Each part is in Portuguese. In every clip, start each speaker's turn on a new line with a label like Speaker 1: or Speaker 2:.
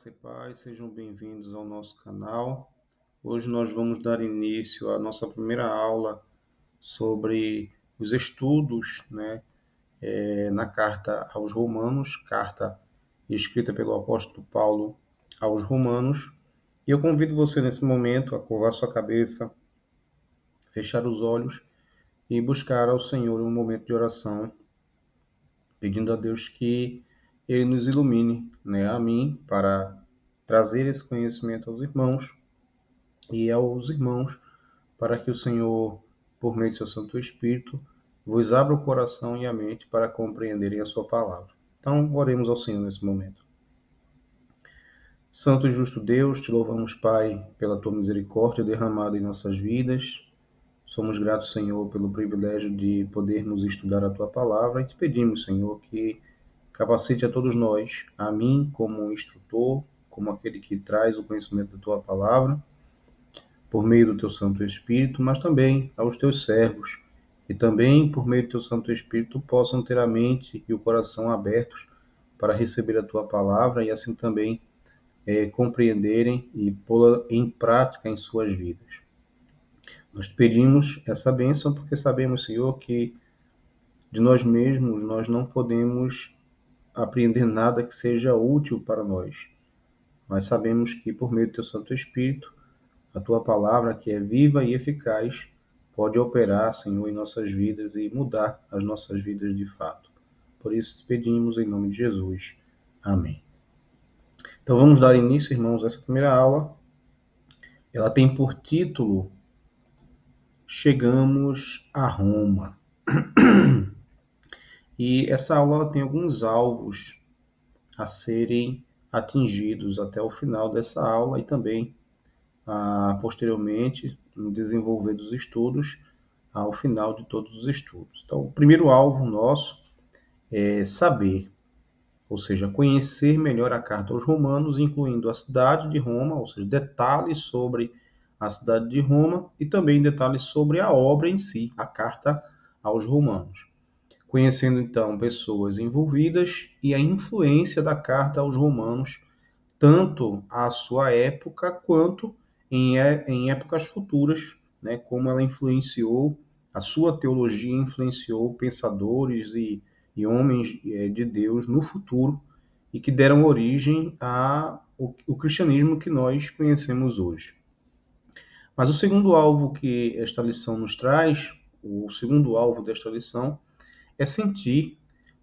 Speaker 1: Graça e paz, sejam bem-vindos ao nosso canal. Hoje nós vamos dar início à nossa primeira aula sobre os estudos, na carta aos Romanos, carta escrita pelo apóstolo Paulo aos Romanos. E eu convido você nesse momento a curvar sua cabeça, fechar os olhos e buscar ao Senhor um momento de oração, pedindo a Deus que Ele nos ilumine, a mim, para trazer esse conhecimento aos irmãos e aos irmãos, para que o Senhor, por meio de seu Santo Espírito, vos abra o coração e a mente para compreenderem a sua palavra. Então, oremos ao Senhor nesse momento. Santo e justo Deus, te louvamos, Pai, pela tua misericórdia derramada em nossas vidas. Somos gratos, Senhor, pelo privilégio de podermos estudar a tua palavra e te pedimos, Senhor, que capacite a todos nós, a mim como instrutor, como aquele que traz o conhecimento da tua palavra, por meio do teu Santo Espírito, mas também aos teus servos, que também, por meio do teu Santo Espírito, possam ter a mente e o coração abertos para receber a tua palavra e assim também compreenderem e pô-la em prática em suas vidas. Nós te pedimos essa bênção porque sabemos, Senhor, que de nós mesmos nós não podemos aprender nada que seja útil para nós. Mas sabemos que por meio do teu Santo Espírito, a tua palavra, que é viva e eficaz, pode operar, Senhor, em nossas vidas e mudar as nossas vidas de fato. Por isso te pedimos em nome de Jesus. Amém. Então vamos dar início, irmãos, a essa primeira aula. Ela tem por título Chegamos a Roma. E essa aula tem alguns alvos a serem atingidos até o final dessa aula e também posteriormente no desenvolver dos estudos ao final de todos os estudos. Então, o primeiro alvo nosso é saber, ou seja, conhecer melhor a carta aos Romanos, incluindo a cidade de Roma, ou seja, detalhes sobre a cidade de Roma e também detalhes sobre a obra em si, a carta aos Romanos. Conhecendo então pessoas envolvidas e a influência da carta aos Romanos, tanto à sua época quanto em épocas futuras, como ela influenciou, a sua teologia influenciou pensadores e homens de Deus no futuro e que deram origem ao cristianismo que nós conhecemos hoje. Mas o segundo alvo que esta lição nos traz, o segundo alvo desta lição, é sentir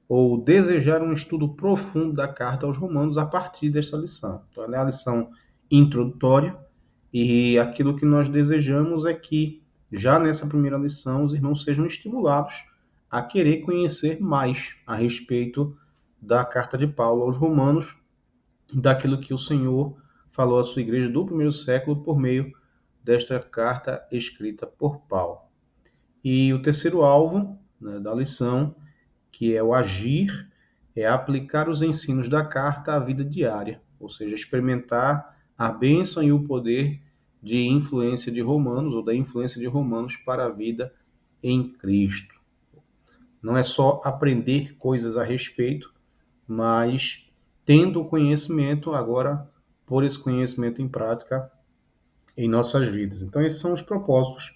Speaker 1: ou desejar um estudo profundo da carta aos Romanos a partir desta lição. Então, ela é a lição introdutória e aquilo que nós desejamos é que, já nessa primeira lição, os irmãos sejam estimulados a querer conhecer mais a respeito da carta de Paulo aos Romanos, daquilo que o Senhor falou à sua igreja do primeiro século por meio desta carta escrita por Paulo. E o terceiro alvo da lição, que é o agir, é aplicar os ensinos da carta à vida diária, ou seja, experimentar a bênção e o poder de influência de Romanos, ou da influência de Romanos para a vida em Cristo. Não é só aprender coisas a respeito, mas tendo o conhecimento, agora pôr esse conhecimento em prática em nossas vidas. Então, esses são os propósitos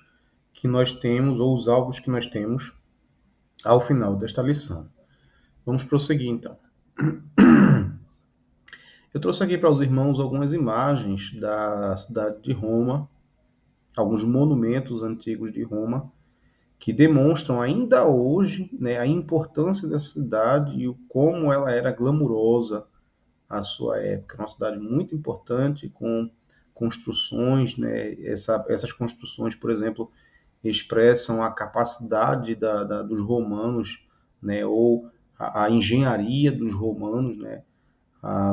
Speaker 1: que nós temos, ou os alvos que nós temos ao final desta lição. Vamos prosseguir, então. Eu trouxe aqui para os irmãos algumas imagens da cidade de Roma, alguns monumentos antigos de Roma, que demonstram ainda hoje a importância dessa cidade e como ela era glamurosa à sua época. Uma cidade muito importante, com construções, essas construções, por exemplo, expressam a capacidade dos romanos, ou a engenharia dos romanos,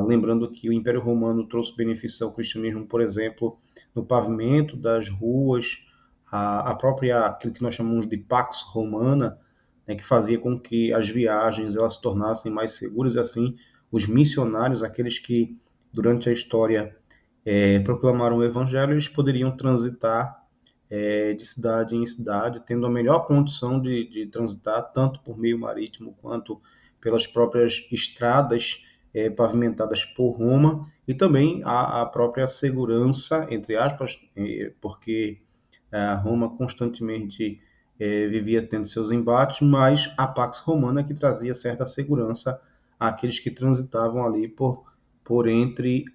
Speaker 1: lembrando que o Império Romano trouxe benefícios ao cristianismo, por exemplo, no pavimento das ruas, a própria, aquilo que nós chamamos de Pax Romana, que fazia com que as viagens elas se tornassem mais seguras, e assim os missionários, aqueles que durante a história proclamaram o Evangelho, eles poderiam transitar de cidade em cidade, tendo a melhor condição de transitar, tanto por meio marítimo quanto pelas próprias estradas pavimentadas por Roma, e também a própria segurança, entre aspas, porque Roma constantemente vivia tendo seus embates, mas a Pax Romana que trazia certa segurança àqueles que transitavam ali por entre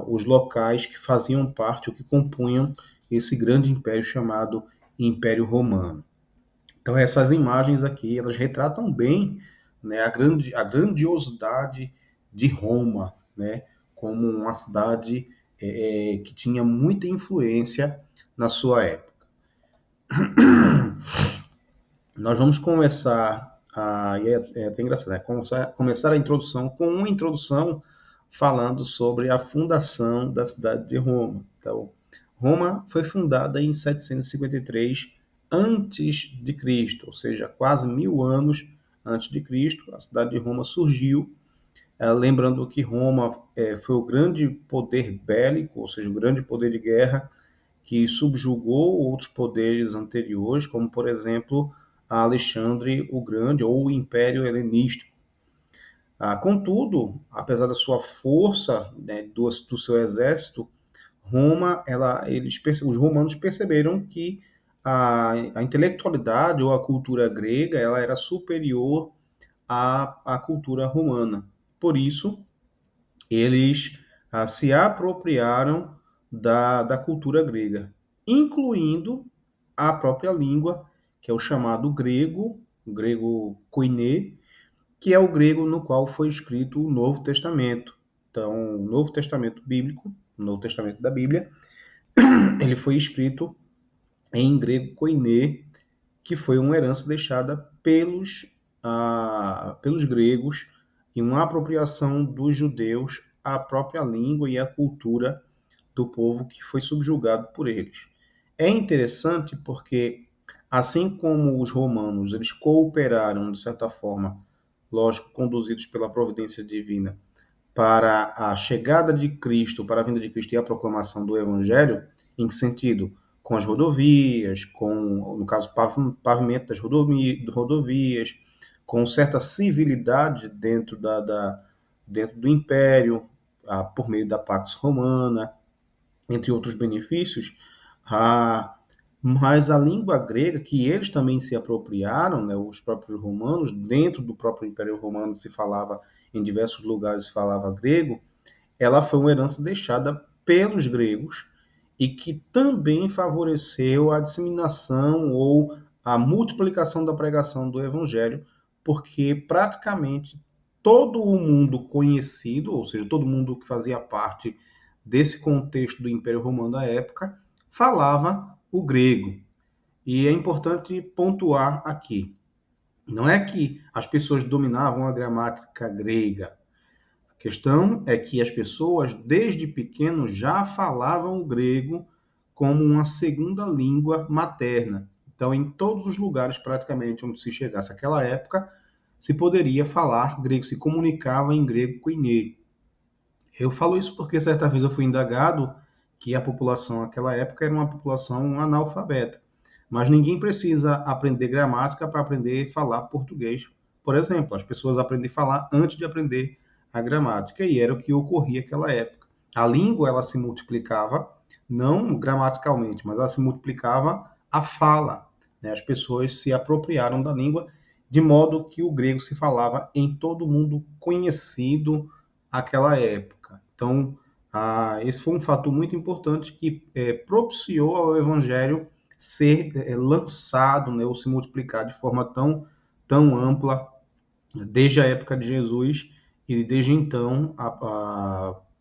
Speaker 1: os locais que faziam parte, ou que compunham esse grande império chamado Império Romano. Então essas imagens aqui, elas retratam bem, né, a grandiosidade de Roma, né, como uma cidade que tinha muita influência na sua época. Nós vamos começar, e é até engraçado, né? Começar a introdução com uma introdução falando sobre a fundação da cidade de Roma. Então, Roma foi fundada em 753 antes de Cristo, ou seja, quase 1000 anos antes de Cristo. A cidade de Roma surgiu, lembrando que Roma foi o grande poder bélico, ou seja, o grande poder de guerra que subjugou outros poderes anteriores, como, por exemplo, Alexandre o Grande ou o Império Helenístico. Contudo, apesar da sua força, né, do seu exército, os romanos perceberam que a intelectualidade ou a cultura grega ela era superior à cultura romana. Por isso, eles se apropriaram da cultura grega, incluindo a própria língua, que é o chamado grego, o grego koiné, que é o grego no qual foi escrito o Novo Testamento. Então, o Novo Testamento bíblico, o Novo Testamento da Bíblia, ele foi escrito em grego koiné, que foi uma herança deixada pelos gregos e uma apropriação dos judeus à própria língua e à cultura do povo que foi subjugado por eles. É interessante porque, assim como os romanos, eles cooperaram, de certa forma, lógico, conduzidos pela providência divina, para a chegada de Cristo, para a vinda de Cristo e a proclamação do Evangelho, em que sentido? Com as rodovias, com, no caso, pavimento das rodovias, com certa civilidade dentro do Império, por meio da Pax Romana, entre outros benefícios, mas a língua grega, que eles também se apropriaram, né, os próprios romanos, dentro do próprio Império Romano se falava, em diversos lugares se falava grego, ela foi uma herança deixada pelos gregos e que também favoreceu a disseminação ou a multiplicação da pregação do evangelho, porque praticamente todo o mundo conhecido, ou seja, todo mundo que fazia parte desse contexto do Império Romano da época, falava o grego. E é importante pontuar aqui, não é que as pessoas dominavam a gramática grega. A questão é que as pessoas, desde pequeno, já falavam o grego como uma segunda língua materna. Então, em todos os lugares, praticamente, onde se chegasse aquela época, se poderia falar grego, se comunicava em grego koiné. Eu falo isso porque certa vez eu fui indagado que a população naquela época era uma população analfabeta. Mas ninguém precisa aprender gramática para aprender a falar português. Por exemplo, as pessoas aprendem a falar antes de aprender a gramática, e era o que ocorria naquela época. A língua ela se multiplicava, não gramaticalmente, mas ela se multiplicava a fala. Né? As pessoas se apropriaram da língua, de modo que o grego se falava em todo mundo conhecido naquela época. Então, esse foi um fator muito importante que propiciou ao evangelho ser lançado, né, ou se multiplicar de forma tão ampla desde a época de Jesus e desde então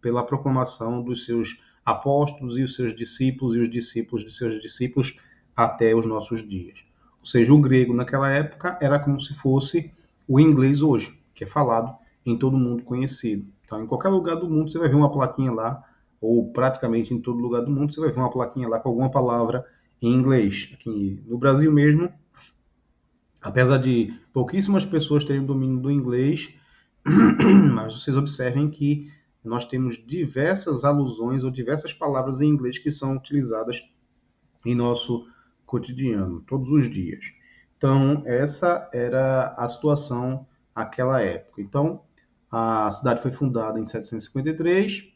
Speaker 1: pela proclamação dos seus apóstolos e os seus discípulos e os discípulos de seus discípulos até os nossos dias. Ou seja, o grego naquela época era como se fosse o inglês hoje, que é falado em todo mundo conhecido. Então, em qualquer lugar do mundo você vai ver uma plaquinha lá, ou praticamente em todo lugar do mundo você vai ver uma plaquinha lá com alguma palavra em inglês. Aqui no Brasil mesmo, apesar de pouquíssimas pessoas terem o domínio do inglês, mas vocês observem que nós temos diversas alusões ou diversas palavras em inglês que são utilizadas em nosso cotidiano, todos os dias. Então, essa era a situação àquela época. Então, a cidade foi fundada em 753.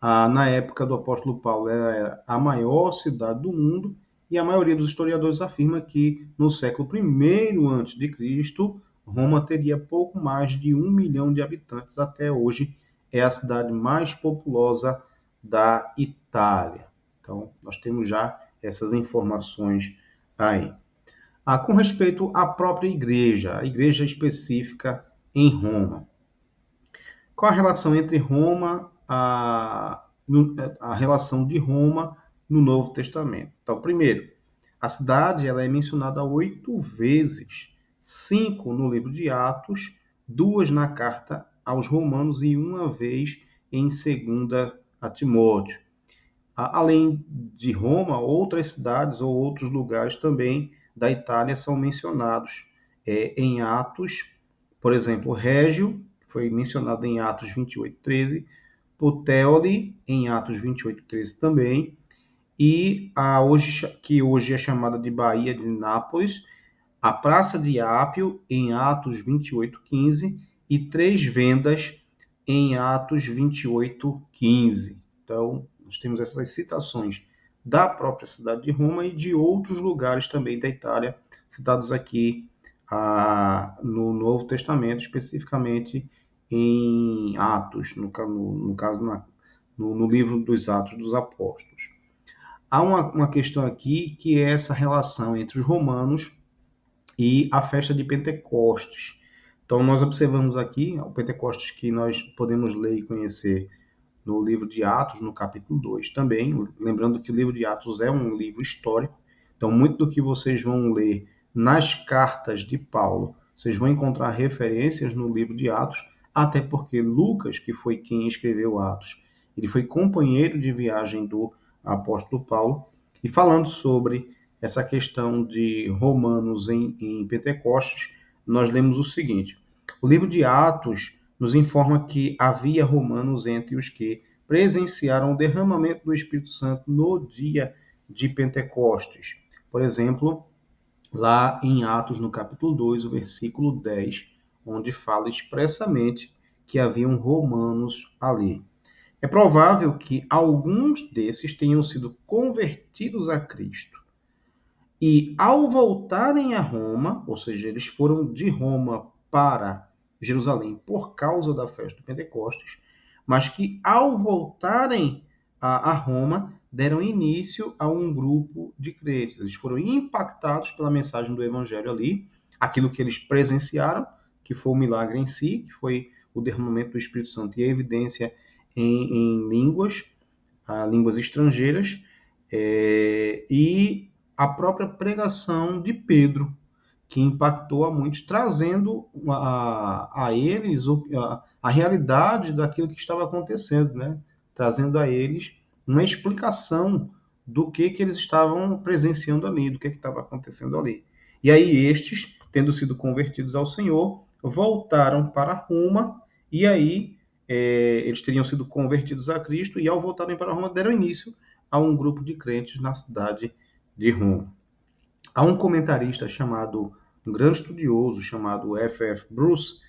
Speaker 1: Na época do apóstolo Paulo, era a maior cidade do mundo, e a maioria dos historiadores afirma que no século I a.C., Roma teria pouco mais de 1 milhão de habitantes. Até hoje é a cidade mais populosa da Itália. Então, nós temos já essas informações aí. Com respeito à própria igreja, a igreja específica em Roma. Qual a relação entre Roma, a relação de Roma no Novo Testamento? Então, primeiro, a cidade ela é mencionada 8 vezes, 5 no livro de Atos, 2 na carta aos Romanos e 1 vez em 2 a Timóteo. Além de Roma, outras cidades ou outros lugares também da Itália são mencionados em Atos, por exemplo, Régio, que foi mencionado em Atos 28:13, Puteoli, em Atos 28:13 também, e que hoje é chamada de Baía de Nápoles, a Praça de Ápio, em Atos 28:15, e Três Vendas, em Atos 28:15. Então, nós temos essas citações da própria cidade de Roma e de outros lugares também da Itália, citados aqui no Novo Testamento, especificamente em Atos, no caso, no livro dos Atos dos Apóstolos. Há uma questão aqui que é essa relação entre os romanos e a festa de Pentecostes. Então, nós observamos aqui o Pentecostes que nós podemos ler e conhecer no livro de Atos, no capítulo 2 também, lembrando que o livro de Atos é um livro histórico, então muito do que vocês vão ler nas cartas de Paulo, vocês vão encontrar referências no livro de Atos, até porque Lucas, que foi quem escreveu Atos, ele foi companheiro de viagem do apóstolo Paulo, e falando sobre essa questão de Romanos em Pentecostes, nós lemos o seguinte: o livro de Atos nos informa que havia romanos entre os que presenciaram o derramamento do Espírito Santo no dia de Pentecostes. Por exemplo, lá em Atos, no capítulo 2, o versículo 10, onde fala expressamente que haviam romanos ali. É provável que alguns desses tenham sido convertidos a Cristo. E ao voltarem a Roma, ou seja, eles foram de Roma para Jerusalém por causa da festa do Pentecostes, mas que ao voltarem a Roma, deram início a um grupo de crentes. Eles foram impactados pela mensagem do Evangelho ali, aquilo que eles presenciaram, que foi o milagre em si, que foi o derramamento do Espírito Santo e a evidência em línguas estrangeiras, e a própria pregação de Pedro, que impactou a muitos, trazendo a eles a realidade daquilo que estava acontecendo, né? Trazendo a eles uma explicação do que eles estavam presenciando ali, do que estava acontecendo ali. E aí estes, tendo sido convertidos ao Senhor, voltaram para Roma, e aí eles teriam sido convertidos a Cristo, e ao voltarem para Roma, deram início a um grupo de crentes na cidade de Roma. Há um comentarista um grande estudioso chamado F.F. Bruce,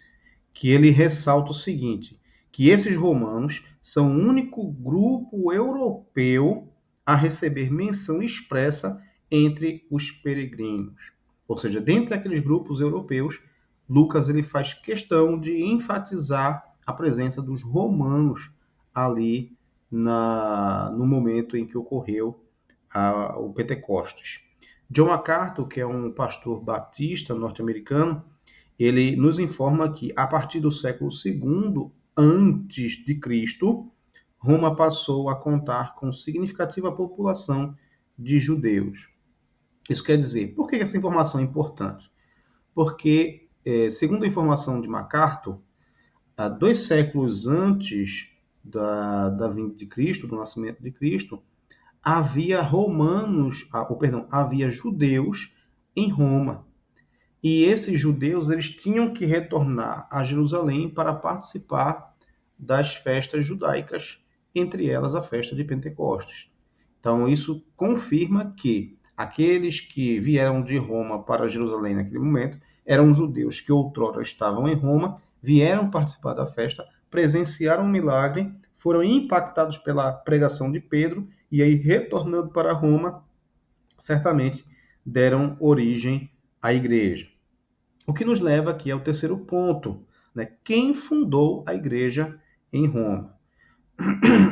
Speaker 1: que ele ressalta o seguinte, que esses romanos são o único grupo europeu a receber menção expressa entre os peregrinos. Ou seja, dentre aqueles grupos europeus, Lucas ele faz questão de enfatizar a presença dos romanos ali no momento em que ocorreu o Pentecostes. John MacArthur, que é um pastor batista norte-americano, ele nos informa que, a partir do século II antes de Cristo, Roma passou a contar com significativa população de judeus. Isso quer dizer, por que essa informação é importante? Porque, segundo a informação de MacArthur, 2 séculos antes da vinda de Cristo, do nascimento de Cristo, havia havia judeus em Roma. E esses judeus eles tinham que retornar a Jerusalém para participar das festas judaicas, entre elas a festa de Pentecostes. Então, isso confirma que aqueles que vieram de Roma para Jerusalém naquele momento eram judeus que outrora estavam em Roma, vieram participar da festa, presenciaram um milagre, foram impactados pela pregação de Pedro e aí, retornando para Roma, certamente deram origem à igreja. O que nos leva aqui ao terceiro ponto, né? Quem fundou a igreja em Roma?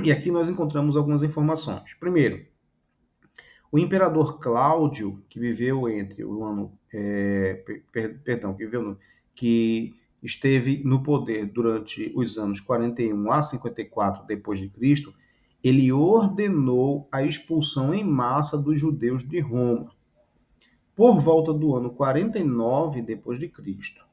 Speaker 1: E aqui nós encontramos algumas informações. Primeiro, o imperador Cláudio, que viveu entre o ano, que esteve no poder durante os anos 41 a 54 depois de Cristo, ele ordenou a expulsão em massa dos judeus de Roma por volta do ano 49 depois de Cristo.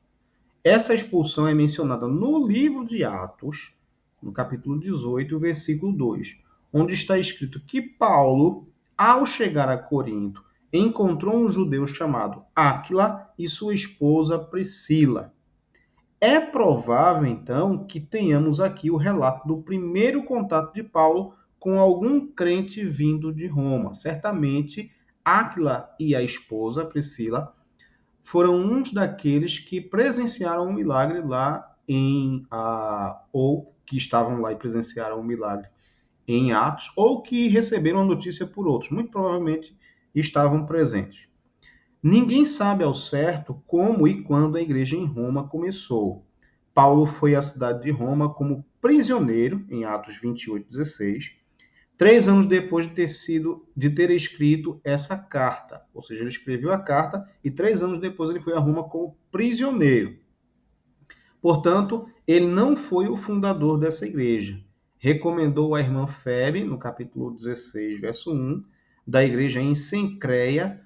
Speaker 1: Essa expulsão é mencionada no livro de Atos, no capítulo 18, versículo 2, onde está escrito que Paulo, ao chegar a Corinto, encontrou um judeu chamado Áquila e sua esposa Priscila. É provável, então, que tenhamos aqui o relato do primeiro contato de Paulo com algum crente vindo de Roma. Certamente, Áquila e a esposa Priscila foram uns daqueles que presenciaram um milagre lá ou que estavam lá e presenciaram um milagre em Atos, ou que receberam a notícia por outros. Muito provavelmente estavam presentes. Ninguém sabe ao certo como e quando a igreja em Roma começou. Paulo foi à cidade de Roma como prisioneiro, em Atos 28:16, 3 anos depois de ter escrito essa carta. Ou seja, ele escreveu a carta e 3 anos depois ele foi a Roma como prisioneiro. Portanto, ele não foi o fundador dessa igreja. Recomendou a irmã Febe, no capítulo 16, verso 1, da igreja em Cencreia,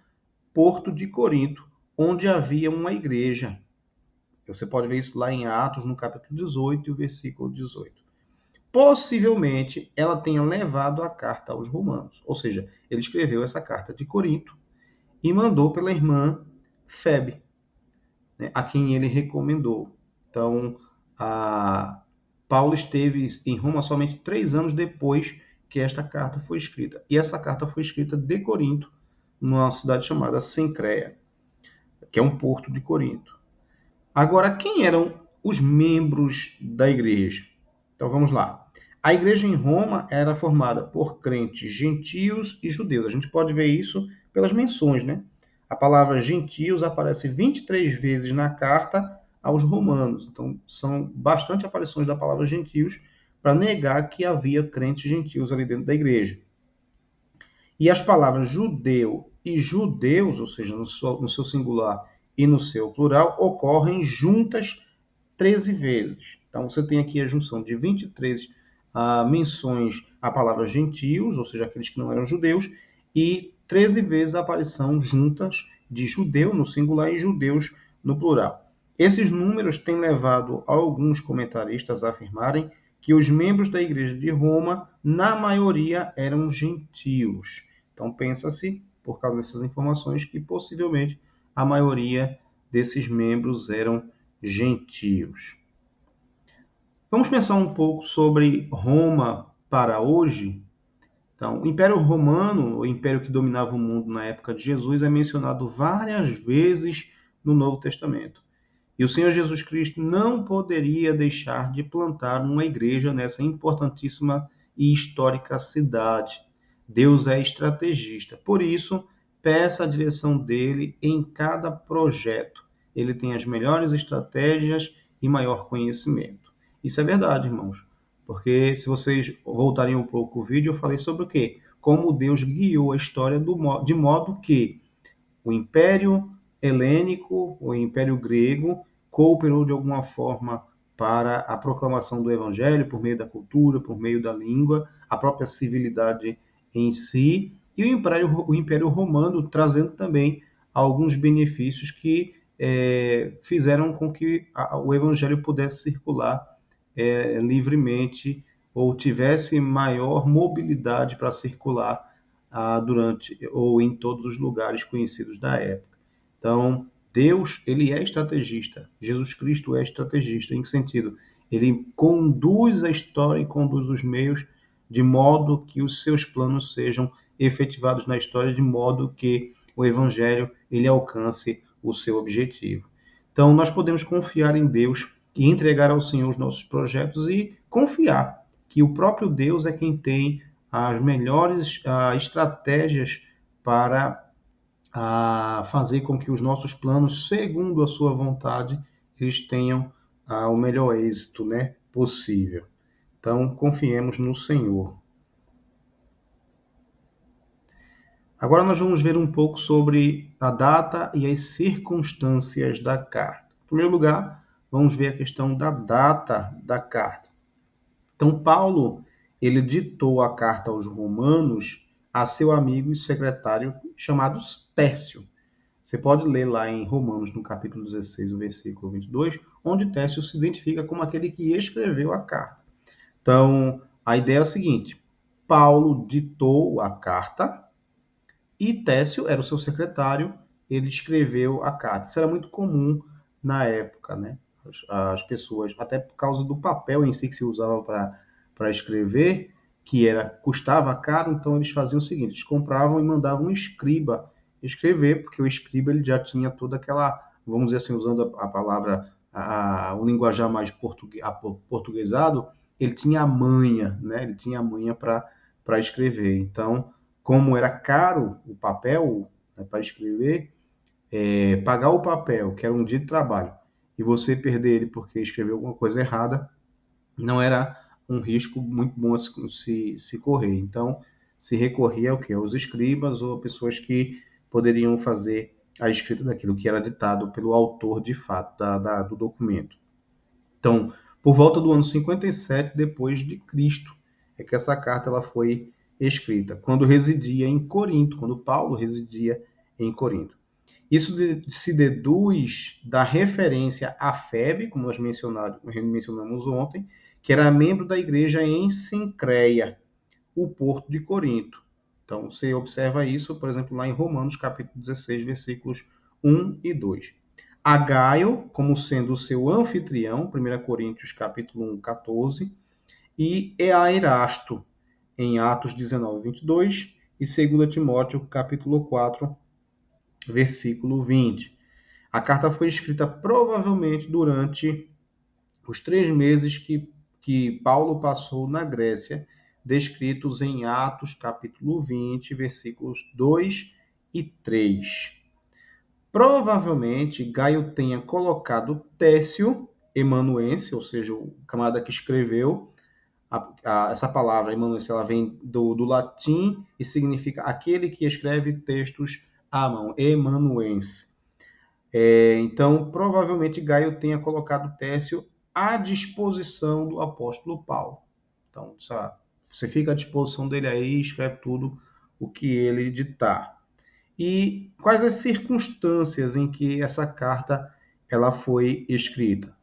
Speaker 1: Porto de Corinto, onde havia uma igreja. Você pode ver isso lá em Atos, no capítulo 18, versículo 18. Possivelmente, ela tenha levado a carta aos romanos. Ou seja, ele escreveu essa carta de Corinto e mandou pela irmã Febe, né, a quem ele recomendou. Então, Paulo esteve em Roma somente 3 anos depois que esta carta foi escrita. E essa carta foi escrita de Corinto, numa cidade chamada Cencreia, que é um porto de Corinto. Agora, quem eram os membros da igreja? Então, vamos lá. A igreja em Roma era formada por crentes gentios e judeus. A gente pode ver isso pelas menções, né? A palavra gentios aparece 23 vezes na carta aos romanos. Então, são bastante aparições da palavra gentios para negar que havia crentes gentios ali dentro da igreja. E as palavras judeu e judeus, ou seja, no seu singular e no seu plural, ocorrem juntas 13 vezes. Então, você tem aqui a junção de 23 menções à palavra gentios, ou seja, aqueles que não eram judeus, e 13 vezes a aparição juntas de judeu no singular e judeus no plural. Esses números têm levado alguns comentaristas a afirmarem que os membros da Igreja de Roma, na maioria, eram gentios. Então, pensa-se, por causa dessas informações, que possivelmente a maioria desses membros eram gentios. Vamos pensar um pouco sobre Roma para hoje. Então, o Império Romano, o império que dominava o mundo na época de Jesus, é mencionado várias vezes no Novo Testamento. E o Senhor Jesus Cristo não poderia deixar de plantar uma igreja nessa importantíssima e histórica cidade. Deus é estrategista. Por isso, peça a direção dele em cada projeto. Ele tem as melhores estratégias e maior conhecimento. Isso é verdade, irmãos. Porque se vocês voltarem um pouco o vídeo, eu falei sobre o quê? Como Deus guiou a história de modo que o Império Helênico, o Império Grego, cooperou de alguma forma para a proclamação do Evangelho por meio da cultura, por meio da língua, a própria civilidade em si, e o Império Romano trazendo também alguns benefícios que fizeram com que o Evangelho pudesse circular livremente ou tivesse maior mobilidade para circular durante ou em todos os lugares conhecidos da época. Então, Deus, ele é estrategista. Jesus Cristo é estrategista. Em que sentido? Ele conduz a história e conduz os meios de modo que os seus planos sejam efetivados na história, de modo que o Evangelho ele alcance o seu objetivo. Então, nós podemos confiar em Deus e entregar ao Senhor os nossos projetos e confiar que o próprio Deus é quem tem as melhores estratégias para fazer com que os nossos planos, segundo a sua vontade, eles tenham o melhor êxito, né, possível. Então, confiemos no Senhor. Agora nós vamos ver um pouco sobre a data e as circunstâncias da carta. Em primeiro lugar, vamos ver a questão da data da carta. Então, Paulo, ele ditou a carta aos Romanos a seu amigo e secretário chamado Tércio. Você pode ler lá em Romanos, no capítulo 16, o versículo 22, onde Tércio se identifica como aquele que escreveu a carta. Então, a ideia é a seguinte: Paulo ditou a carta e Tércio era o seu secretário, ele escreveu a carta. Isso era muito comum na época, né? As pessoas, até por causa do papel em si que se usava para escrever, que custava caro, então eles faziam o seguinte: eles compravam e mandavam um escriba escrever, porque o escriba ele já tinha toda aquela, vamos dizer assim, usando a palavra, o linguajar mais portuguesado, ele tinha a manha, né? Ele tinha a manha para escrever. Então, como era caro o papel, né, para escrever, pagar o papel, que era um dia de trabalho, e você perder ele porque escreveu alguma coisa errada, não era um risco muito bom a se correr. Então, se recorria ao quê? Aos escribas ou pessoas que poderiam fazer a escrita daquilo que era ditado pelo autor de fato do documento. Então, por volta do ano 57 depois de Cristo, é que essa carta ela foi escrita, quando residia em Corinto, quando Paulo residia em Corinto. Isso se deduz da referência a Febe, como nós mencionamos ontem, que era membro da igreja em Sincreia, o porto de Corinto. Então, você observa isso, por exemplo, lá em Romanos, capítulo 16, versículos 1 e 2. A Gaio, como sendo o seu anfitrião, 1 Coríntios, capítulo 1, 14, e a Erasto, em Atos 19, 22, e 2 Timóteo, capítulo 4, versículo 20. A carta foi escrita provavelmente durante os 3 meses que Paulo passou na Grécia, descritos em Atos, capítulo 20, versículos 2 e 3. Provavelmente, Gaio tenha colocado Técio, emanuense, ou seja, o camarada que escreveu, essa palavra, emanuense, ela vem do latim e significa aquele que escreve textos à mão, emanuense. Então, provavelmente, Gaio tenha colocado Tércio à disposição do apóstolo Paulo. Então, você fica à disposição dele aí e escreve tudo o que ele ditar. E quais as circunstâncias em que essa carta ela foi escrita?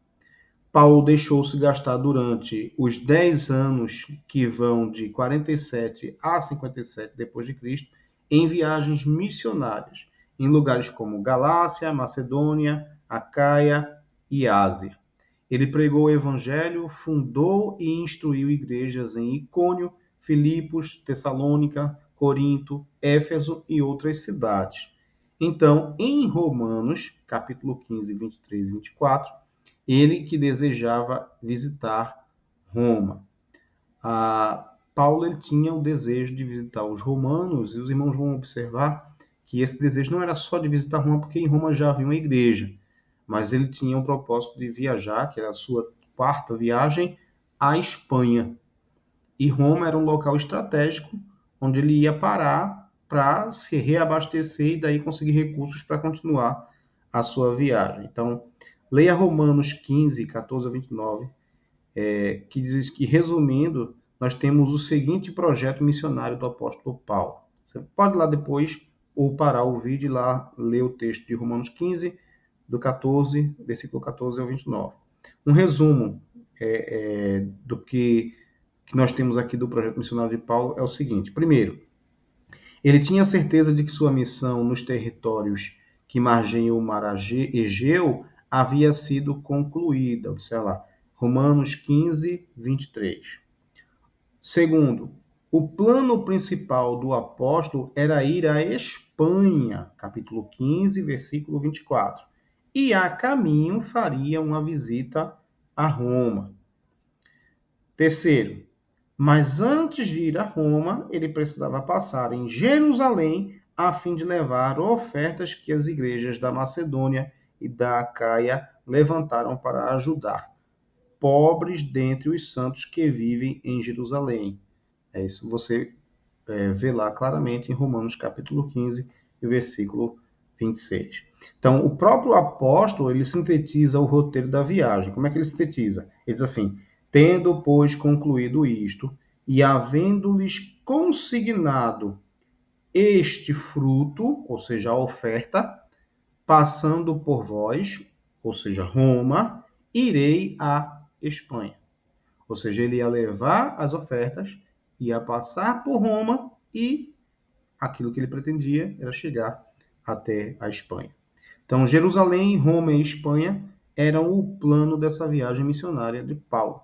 Speaker 1: Paulo deixou-se gastar durante os 10 anos que vão de 47 a 57 depois de Cristo em viagens missionárias em lugares como Galácia, Macedônia, Acaia e Ásia. Ele pregou o evangelho, fundou e instruiu igrejas em Icônio, Filipos, Tessalônica, Corinto, Éfeso e outras cidades. Então, em Romanos, capítulo 15, 23 e 24, ele que desejava visitar Roma. Paulo ele tinha o desejo de visitar os romanos, e os irmãos vão observar que esse desejo não era só de visitar Roma, porque em Roma já havia uma igreja, mas ele tinha o propósito de viajar, que era a sua 4ª viagem, à Espanha. E Roma era um local estratégico, onde ele ia parar para se reabastecer e daí conseguir recursos para continuar a sua viagem. Então, leia Romanos 15, 14 a 29, que diz que, resumindo, nós temos o seguinte projeto missionário do apóstolo Paulo. Você pode ir lá depois, ou parar o vídeo e lá ler o texto de Romanos 15, do 14, versículo 14 ao 29. Um resumo do que nós temos aqui do projeto missionário de Paulo é o seguinte. Primeiro, ele tinha certeza de que sua missão nos territórios que margeiam o mar Egeu havia sido concluída. Observa lá, Romanos 15, 23. Segundo, o plano principal do apóstolo era ir à Espanha, capítulo 15, versículo 24, e a caminho faria uma visita a Roma. Terceiro, mas antes de ir a Roma, ele precisava passar em Jerusalém a fim de levar ofertas que as igrejas da Macedônia e da Acaia levantaram para ajudar pobres dentre os santos que vivem em Jerusalém. É isso você vê lá claramente em Romanos capítulo 15 e versículo 26. Então, o próprio apóstolo, ele sintetiza o roteiro da viagem. Como é que ele sintetiza? Ele diz assim: tendo, pois, concluído isto, e havendo-lhes consignado este fruto, ou seja, a oferta, passando por vós, ou seja, Roma, irei à Espanha. Ou seja, ele ia levar as ofertas, ia passar por Roma e aquilo que ele pretendia era chegar até a Espanha. Então, Jerusalém, Roma e Espanha eram o plano dessa viagem missionária de Paulo.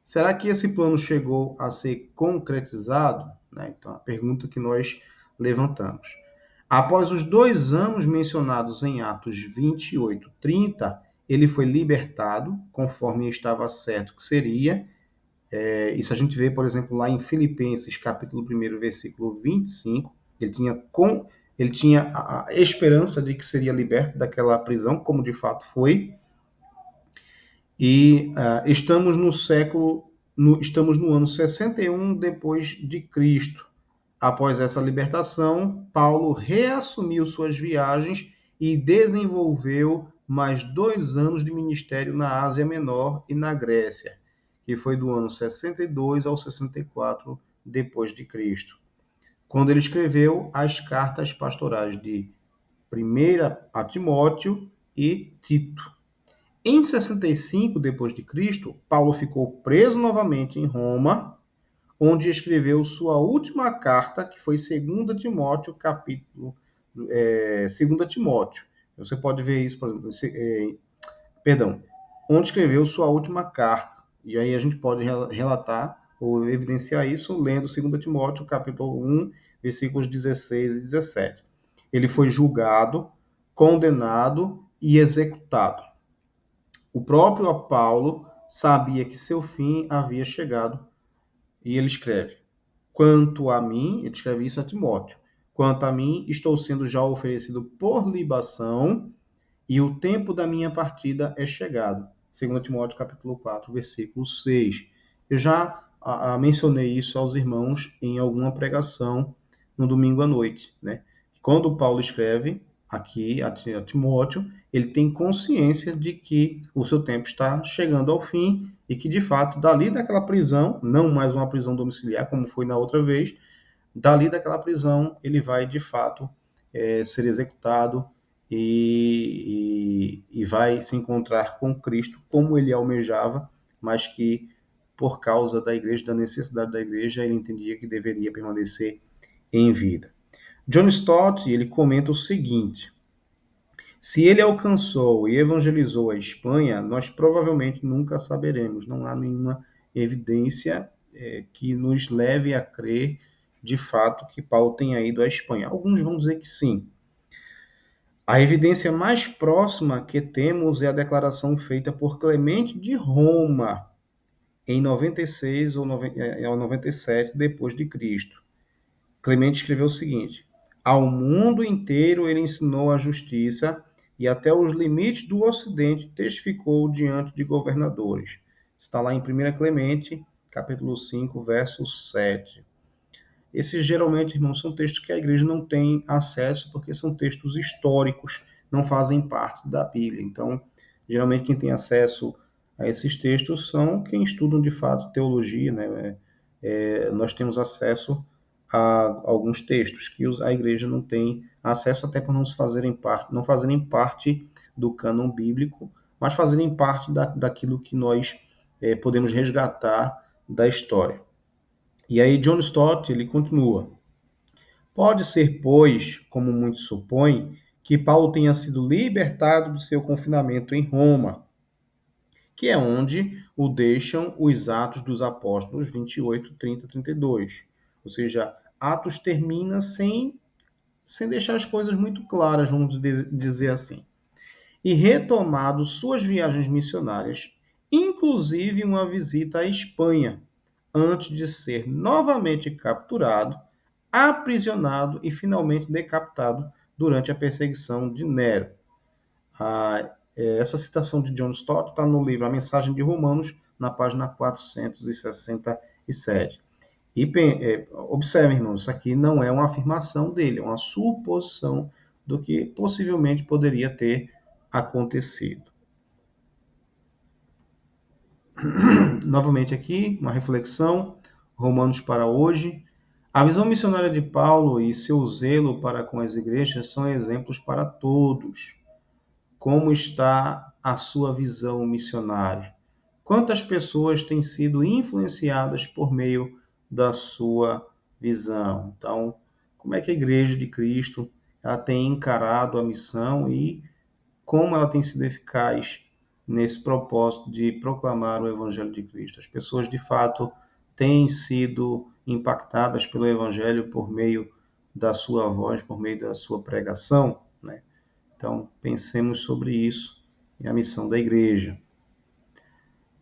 Speaker 1: Será que esse plano chegou a ser concretizado? Então, a pergunta que nós levantamos. Após os 2 anos mencionados em Atos 28, 30, ele foi libertado, conforme estava certo que seria. Isso a gente vê, por exemplo, lá em Filipenses, capítulo 1, versículo 25. Ele tinha a esperança de que seria liberto daquela prisão, como de fato foi. E estamos no ano 61 depois de Cristo. Após essa libertação, Paulo reassumiu suas viagens e desenvolveu mais 2 anos de ministério na Ásia Menor e na Grécia, que foi do ano 62 ao 64 depois de Cristo, quando ele escreveu as cartas pastorais de 1 a Timóteo e Tito. Em 65 depois de Cristo, Paulo ficou preso novamente em Roma, onde escreveu sua última carta, que foi 2 Timóteo, capítulo 2 Timóteo. Você pode ver isso, por exemplo, onde escreveu sua última carta. E aí a gente pode relatar ou evidenciar isso lendo 2 Timóteo, capítulo 1, versículos 16 e 17. Ele foi julgado, condenado e executado. O próprio Paulo sabia que seu fim havia chegado e ele escreve: quanto a mim, ele escreve isso a Timóteo, quanto a mim, estou sendo já oferecido por libação e o tempo da minha partida é chegado. 2 Timóteo capítulo 4, versículo 6. Eu já mencionei isso aos irmãos em alguma pregação no domingo à noite, né? Quando Paulo escreve aqui a Timóteo, ele tem consciência de que o seu tempo está chegando ao fim e que, de fato, dali daquela prisão, não mais uma prisão domiciliar, como foi na outra vez, dali daquela prisão, ele vai, de fato, ser executado e vai se encontrar com Cristo como ele almejava, mas que, por causa da igreja, da necessidade da igreja, ele entendia que deveria permanecer em vida. John Stott, ele comenta o seguinte: se ele alcançou e evangelizou a Espanha, nós provavelmente nunca saberemos. Não há nenhuma evidência que nos leve a crer, de fato, que Paulo tenha ido à Espanha. Alguns vão dizer que sim. A evidência mais próxima que temos é a declaração feita por Clemente de Roma, em 96 ou 97 depois de Cristo. Clemente escreveu o seguinte: ao mundo inteiro ele ensinou a justiça e até os limites do Ocidente testificou diante de governadores. Está lá em 1 Clemente, capítulo 5, verso 7. Esses, geralmente, irmãos, são textos que a igreja não tem acesso, porque são textos históricos, não fazem parte da Bíblia. Então, geralmente, quem tem acesso a esses textos são quem estudam, de fato, teologia, né? Nós temos acesso a alguns textos que a igreja não tem acesso, até por não fazerem parte do cânon bíblico, mas fazerem parte daquilo que nós podemos resgatar da história. E aí John Stott, ele continua: pode ser, pois, como muitos supõem, que Paulo tenha sido libertado do seu confinamento em Roma, que é onde o deixam os Atos dos Apóstolos 28, 30, 32. Ou seja, Atos termina sem deixar as coisas muito claras, vamos dizer assim. e retomado suas viagens missionárias, inclusive uma visita à Espanha, antes de ser novamente capturado, aprisionado e finalmente decapitado durante a perseguição de Nero. Essa citação de John Stott está no livro A Mensagem de Romanos, na página 467. Observem, irmãos, isso aqui não é uma afirmação dele, é uma suposição do que possivelmente poderia ter acontecido. Novamente aqui, uma reflexão, Romanos para hoje. A visão missionária de Paulo e seu zelo para com as igrejas são exemplos para todos. Como está a sua visão missionária? Quantas pessoas têm sido influenciadas por meio da sua visão? Então, como é que a Igreja de Cristo ela tem encarado a missão e como ela tem sido eficaz nesse propósito de proclamar o Evangelho de Cristo? As pessoas, de fato, têm sido impactadas pelo Evangelho por meio da sua voz, por meio da sua pregação, né? Então, pensemos sobre isso e a missão da igreja.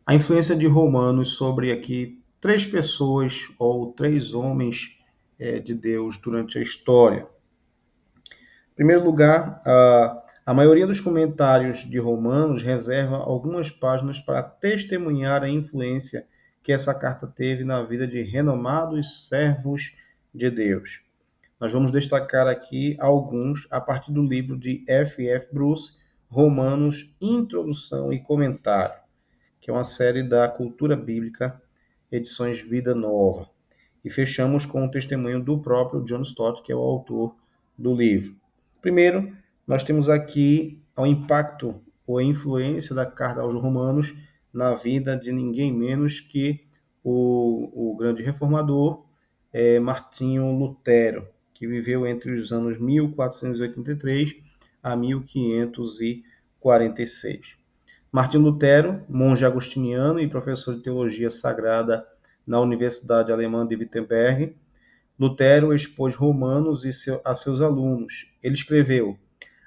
Speaker 1: A influência de Romanos sobre aqui 3 pessoas ou 3 homens de Deus durante a história. Em primeiro lugar, a maioria dos comentários de Romanos reserva algumas páginas para testemunhar a influência que essa carta teve na vida de renomados servos de Deus. Nós vamos destacar aqui alguns a partir do livro de F.F. Bruce, Romanos, Introdução e Comentário, que é uma série da Cultura Bíblica, edições Vida Nova. E fechamos com o testemunho do próprio John Stott, que é o autor do livro. Primeiro, nós temos aqui o impacto ou a influência da carta aos Romanos na vida de ninguém menos que o grande reformador Martinho Lutero, que viveu entre os anos 1483 a 1546. Martinho Lutero, monge agostiniano e professor de teologia sagrada na Universidade Alemã de Wittenberg, Lutero expôs Romanos a seus alunos. Ele escreveu: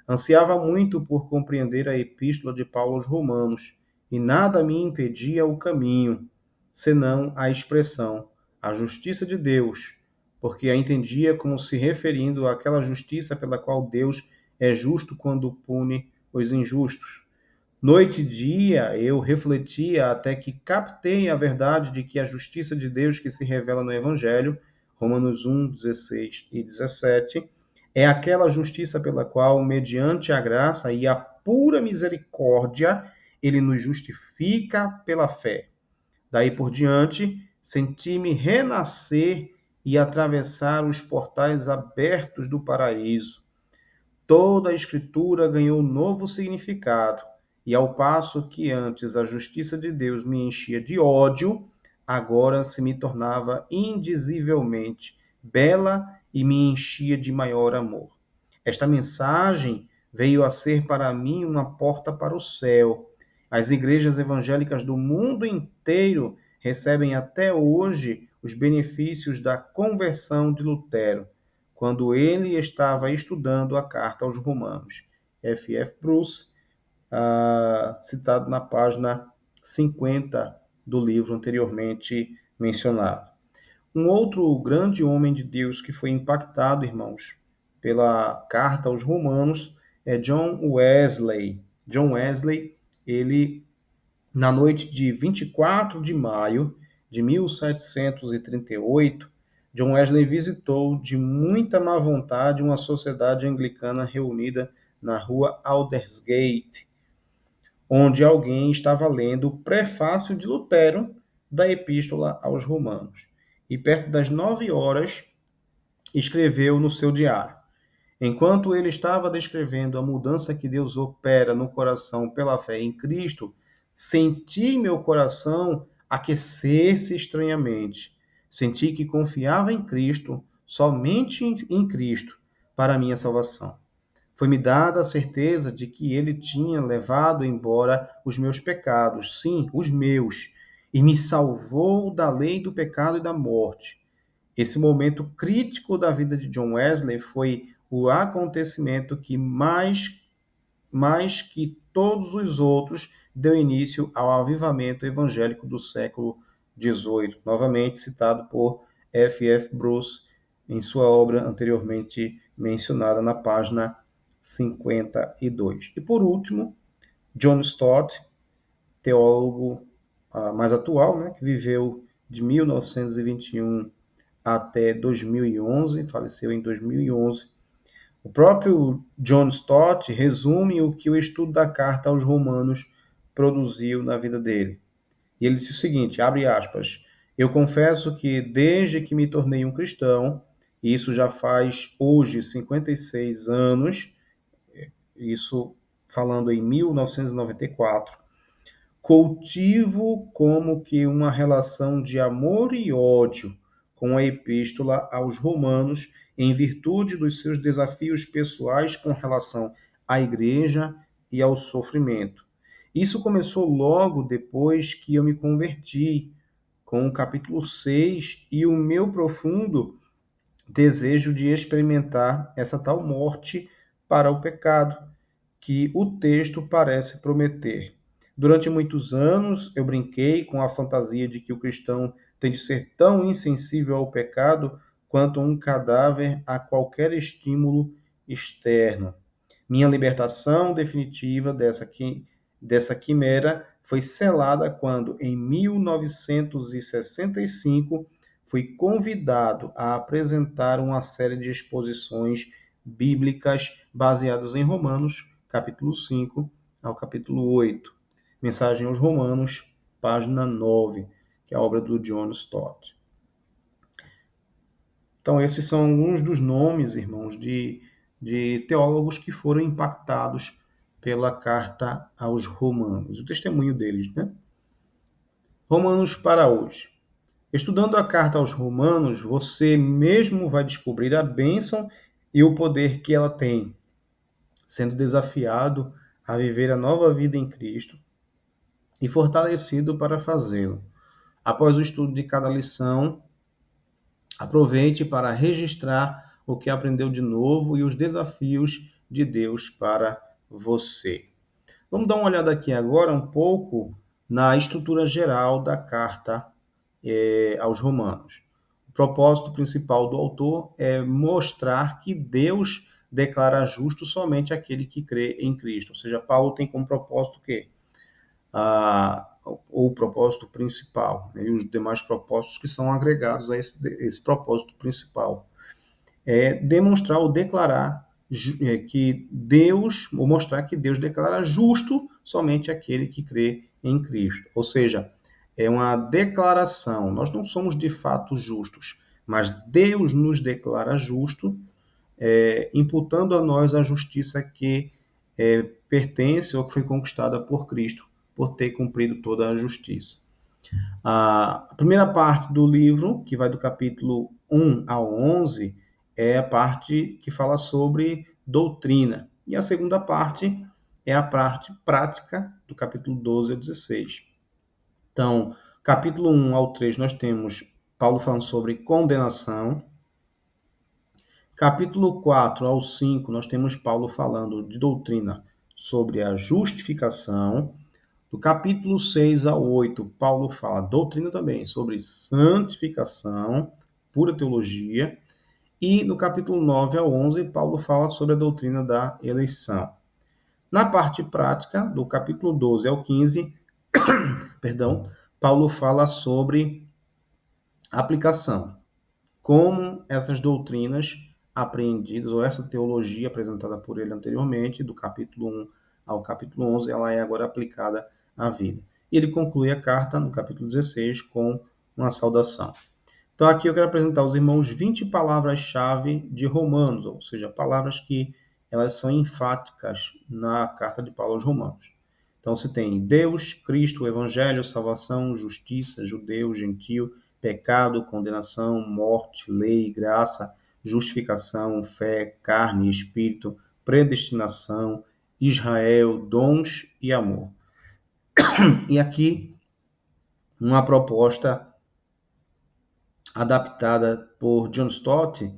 Speaker 1: ansiava muito por compreender a epístola de Paulo aos Romanos, e nada me impedia o caminho, senão a expressão, a justiça de Deus, porque a entendia como se referindo àquela justiça pela qual Deus é justo quando pune os injustos. Noite e dia eu refletia até que captei a verdade de que a justiça de Deus que se revela no Evangelho, Romanos 1, 16 e 17, é aquela justiça pela qual, mediante a graça e a pura misericórdia, ele nos justifica pela fé. Daí por diante, senti-me renascer e atravessar os portais abertos do paraíso. Toda a Escritura ganhou novo significado, e ao passo que antes a justiça de Deus me enchia de ódio, agora se me tornava indizivelmente bela e me enchia de maior amor. Esta mensagem veio a ser para mim uma porta para o céu. As igrejas evangélicas do mundo inteiro recebem até hoje os benefícios da conversão de Lutero, quando ele estava estudando a carta aos Romanos. F.F. Bruce, citado na página 50 do livro anteriormente mencionado. Um outro grande homem de Deus que foi impactado, irmãos, pela carta aos Romanos é John Wesley. John Wesley, ele, na noite de 24 de maio de 1738, John Wesley visitou de muita má vontade uma sociedade anglicana reunida na rua Aldersgate, onde alguém estava lendo o prefácio de Lutero da Epístola aos Romanos. E perto das 9 horas, escreveu no seu diário: enquanto ele estava descrevendo a mudança que Deus opera no coração pela fé em Cristo, senti meu coração aquecer-se estranhamente. Senti que confiava em Cristo, somente em Cristo, para a minha salvação. Foi-me dada a certeza de que ele tinha levado embora os meus pecados, sim, os meus, e me salvou da lei do pecado e da morte. Esse momento crítico da vida de John Wesley foi o acontecimento que mais que todos os outros, deu início ao avivamento evangélico do século XVIII, novamente citado por F. F. Bruce em sua obra anteriormente mencionada na página 52. E por último, John Stott, teólogo mais atual, né, que viveu de 1921 até 2011, faleceu em 2011. O próprio John Stott resume o que o estudo da carta aos Romanos produziu na vida dele. E ele disse o seguinte, abre aspas, eu confesso que desde que me tornei um cristão, e isso já faz hoje 56 anos, isso falando em 1994, cultivo como que uma relação de amor e ódio com a epístola aos Romanos, em virtude dos seus desafios pessoais com relação à igreja e ao sofrimento. Isso começou logo depois que eu me converti, com o capítulo 6 e o meu profundo desejo de experimentar essa tal morte para o pecado que o texto parece prometer. Durante muitos anos, eu brinquei com a fantasia de que o cristão tem de ser tão insensível ao pecado quanto um cadáver a qualquer estímulo externo. Minha libertação definitiva dessa quimera foi selada quando, em 1965, fui convidado a apresentar uma série de exposições bíblicas baseadas em Romanos, capítulo 5 ao capítulo 8. Mensagem aos Romanos, página 9, que é a obra do John Stott. Então, esses são alguns dos nomes, irmãos, de teólogos que foram impactados pela carta aos Romanos, o testemunho deles, né? Romanos para hoje. Estudando a carta aos Romanos, você mesmo vai descobrir a bênção e o poder que ela tem, sendo desafiado a viver a nova vida em Cristo e fortalecido para fazê-lo. Após o estudo de cada lição, aproveite para registrar o que aprendeu de novo e os desafios de Deus para você. Vamos dar uma olhada aqui agora um pouco na estrutura geral da carta aos Romanos. O propósito principal do autor é mostrar que Deus declara justo somente aquele que crê em Cristo. Ou seja, Paulo tem como propósito o quê? O propósito principal, né? E os demais propósitos que são agregados a esse propósito principal. É demonstrar ou declarar que Deus, ou mostrar que Deus declara justo somente aquele que crê em Cristo. Ou seja, é uma declaração. Nós não somos de fato justos, mas Deus nos declara justo, imputando a nós a justiça que pertence ou que foi conquistada por Cristo, por ter cumprido toda a justiça. A primeira parte do livro, que vai do capítulo 1 ao 11, é a parte que fala sobre doutrina. E a segunda parte é a parte prática, do capítulo 12 ao 16. Então, capítulo 1 ao 3, nós temos Paulo falando sobre condenação. Capítulo 4 ao 5, nós temos Paulo falando de doutrina sobre a justificação. Do capítulo 6 ao 8, Paulo fala doutrina também sobre santificação, pura teologia. E no capítulo 9 ao 11, Paulo fala sobre a doutrina da eleição. Na parte prática, do capítulo 12 ao 15, Paulo fala sobre aplicação. Como essas doutrinas apreendidas, ou essa teologia apresentada por ele anteriormente, do capítulo 1 ao capítulo 11, ela é agora aplicada à vida. E ele conclui a carta no capítulo 16 com uma saudação. Então aqui eu quero apresentar aos irmãos 20 palavras-chave de Romanos, ou seja, palavras que elas são enfáticas na carta de Paulo aos Romanos. Então se tem Deus, Cristo, Evangelho, salvação, justiça, judeu, gentio, pecado, condenação, morte, lei, graça, justificação, fé, carne, espírito, predestinação, Israel, dons e amor. E aqui uma proposta adaptada por John Stott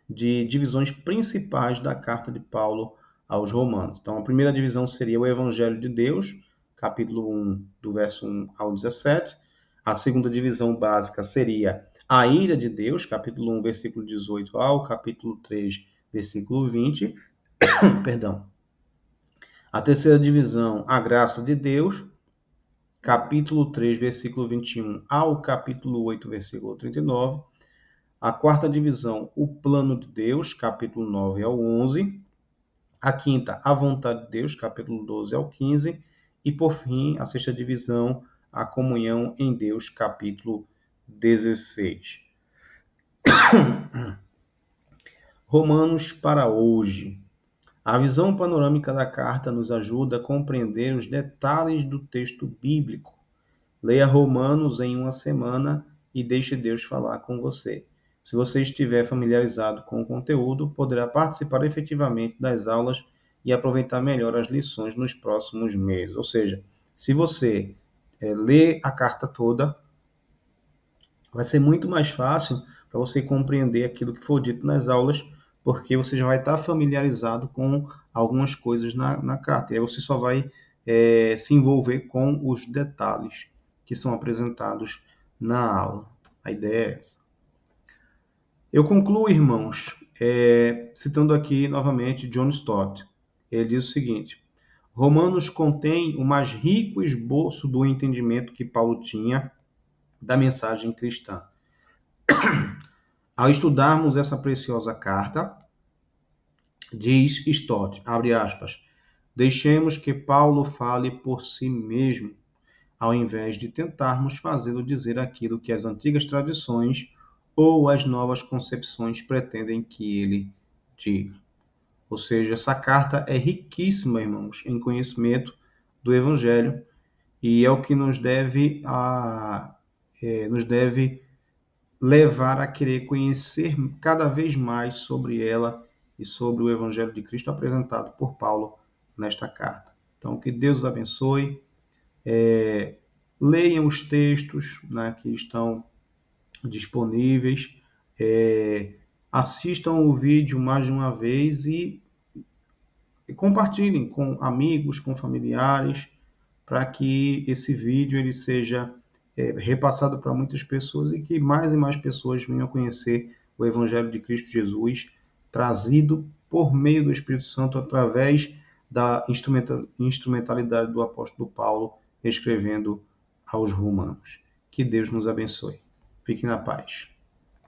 Speaker 1: de divisões principais da carta de Paulo aos Romanos. Então, a primeira divisão seria o Evangelho de Deus, capítulo 1, do verso 1 ao 17. A segunda divisão básica seria a ira de Deus, capítulo 1, versículo 18 ao capítulo 3, versículo 20. Perdão. A terceira divisão, a graça de Deus, capítulo 3, versículo 21 ao capítulo 8, versículo 39. A quarta divisão, o plano de Deus, capítulo 9 ao 11. A quinta, a vontade de Deus, capítulo 12 ao 15. E, por fim, a sexta divisão, a comunhão em Deus, capítulo 16. Romanos para hoje. A visão panorâmica da carta nos ajuda a compreender os detalhes do texto bíblico. Leia Romanos em uma semana e deixe Deus falar com você. Se você estiver familiarizado com o conteúdo, poderá participar efetivamente das aulas e aproveitar melhor as lições nos próximos meses. Ou seja, se você ler a carta toda, vai ser muito mais fácil para você compreender aquilo que for dito nas aulas, porque você já vai estar familiarizado com algumas coisas na carta. E aí você só vai se envolver com os detalhes que são apresentados na aula. A ideia é essa. Eu concluo, irmãos, citando aqui novamente John Stott. Ele diz o seguinte: Romanos contém o mais rico esboço do entendimento que Paulo tinha da mensagem cristã. Ao estudarmos essa preciosa carta, diz Stott, abre aspas, deixemos que Paulo fale por si mesmo, ao invés de tentarmos fazê-lo dizer aquilo que as antigas tradições ou as novas concepções pretendem que ele diga. Ou seja, essa carta é riquíssima, irmãos, em conhecimento do Evangelho, e é o que nos deve levar a querer conhecer cada vez mais sobre ela e sobre o Evangelho de Cristo apresentado por Paulo nesta carta. Então, que Deus os abençoe. Leiam os textos, né, que estão disponíveis, assistam o vídeo mais de uma vez e compartilhem com amigos, com familiares, para que esse vídeo ele seja repassado para muitas pessoas e que mais e mais pessoas venham a conhecer o Evangelho de Cristo Jesus, trazido por meio do Espírito Santo através da instrumentalidade do apóstolo Paulo, escrevendo aos Romanos. Que Deus nos abençoe. Fique na paz.